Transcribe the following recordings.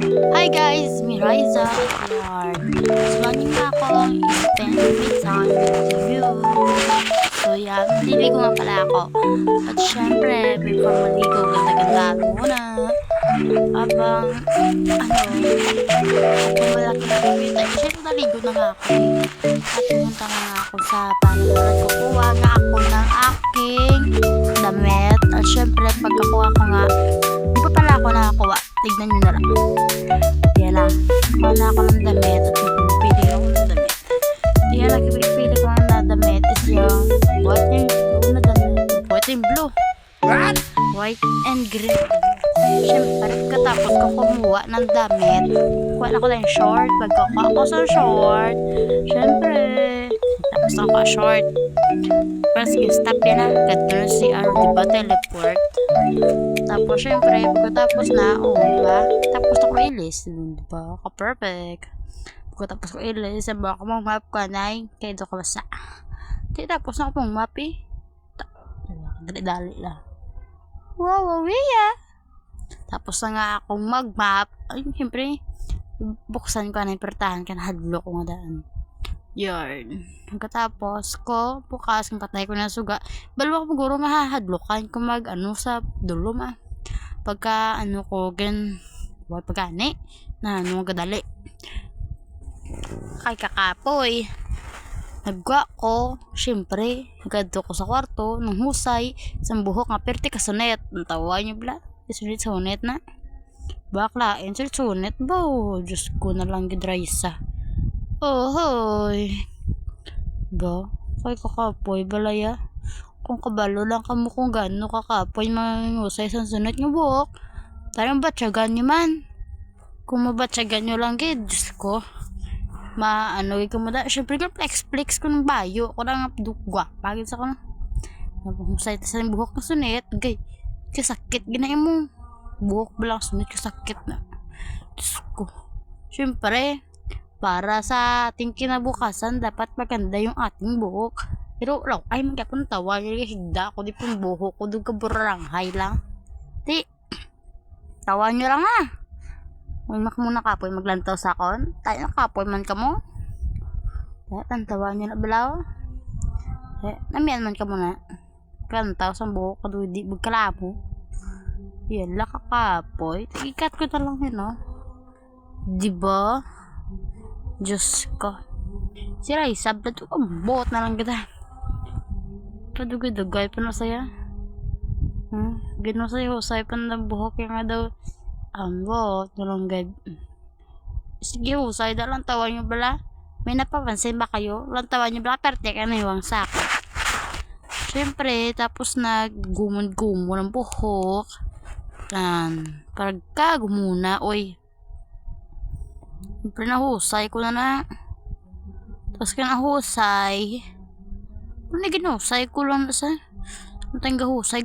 Hi guys, mi Riza at Samanin nga ako spend me time with you. So yan, maliligo nga pala ako. At syempre, before maligo, ganda-ganda muna. Habang, habang malaki na kami tayo. Syempre, naligo na nga ako. At pumunta nga ako sa panulat. Kukuha nga ako ng aking damit. At syempre, pagkakuha ko nga, di pa pala ako nakakuha. Tignan nyo na lang. Yan na. Kuha na ako ng damit at pipili ako ng damit. Yan na, pipili ko na damit is yung white and blue na damit. White and blue. What? White and green. Siyempre, katapos ko kumuha ng damit, kuha na ko na yung short. Pagkakuha ako sa short, siyempre, tapos ako short. First, yung stop yan na. Ganito na si diba, teleport. Tapos, syempre, pagkatapos na, diba? Tapos na ko ilis, diba? Ka-perfect. Pagkatapos ko ilis, sabi ako mong map ka na, kaya ito ko basta. Tapos na ako mong map eh. Dali-dali lang. Wow, tapos na nga akong mag-map. Ay, syempre, buksan ko na yung pertahan ka na hadlo ko nga daan. Yarn. Pagkatapos ko, bukas, kung patay ko na suga, balawa ko siguro nga hahadlokan ko sa dulo pagka ko, pagkani, na kadali. Kay kakapoy. Nagwa ko, syempre, nagado ko sa kwarto, nung husay, isang buhok nga, perti kasunet. Natawa niyo bla? Sulit sunet na. Baklain, sulit ba? Diyos ko na lang gidraisa. Hoy. Ba? Kay kakapoy, balaya. Kung kabalo lang kamo kung gano'n kakapoy, mangusay sa sunet ng buhok. Tarang batsagan nyo man. Kung mabatsagan nyo lang, Diyos ko. Ko mo da. Siyempre, flex ko ng bayo. Ako lang dugwa. Pagin sa ko na. Napahusay sa buhok ng sunet. Kasakit ginain mo. Buhok balang sunet kasakit na. Diyos ko. Siyempre, para sa ating kinabukasan, dapat maganda yung ating buhok. Pero, ay, magkapon tawa. Higda ako, di pong buhok ko. Doon ka buraranghay lang. Di, tawa nyo lang ha. Umak muna kapoy, maglantaw sa akon. Tayo na kapoy man ka mo. Ang tawa nyo na balaw. Namiyan man ka muna. Lantaw sa buhok ko, di magkalabo. Yan, lakakapoy. Ikat ko na lang yun, no? Diba? Diyos ko. Si Raisa, buot na lang kita. Padugay-dugay pa na saya. Gino sa'yo, husay pa na buhok yung nga daw. Buot na lang gad. Sige, husay da lang tawa nyo bala. May napapansin ba kayo? Lang tawa nyo bala, perte ka na yung sako. Siyempre, tapos gumon ng buhok. Pagka gumuna, oy. Siyempre, nahusay ko na. Tapos ka nahusay. Kung ginusay ko lang na sa. Matang gahusay,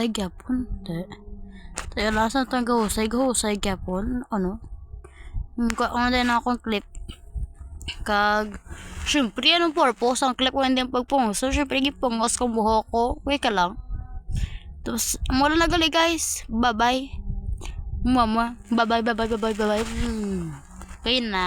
gyapon. Tayo lang sa matang gahusay, gyapon. Ano? Ano din akong clip. Siyempre, anong purpose ang clip ko hindi ang pagpungos? So, siyempre, gipungos kong buhok ko. Wait ka lang. Tapos, mula na gali guys. Bye-bye. Mama. Bye-bye. Kaya na.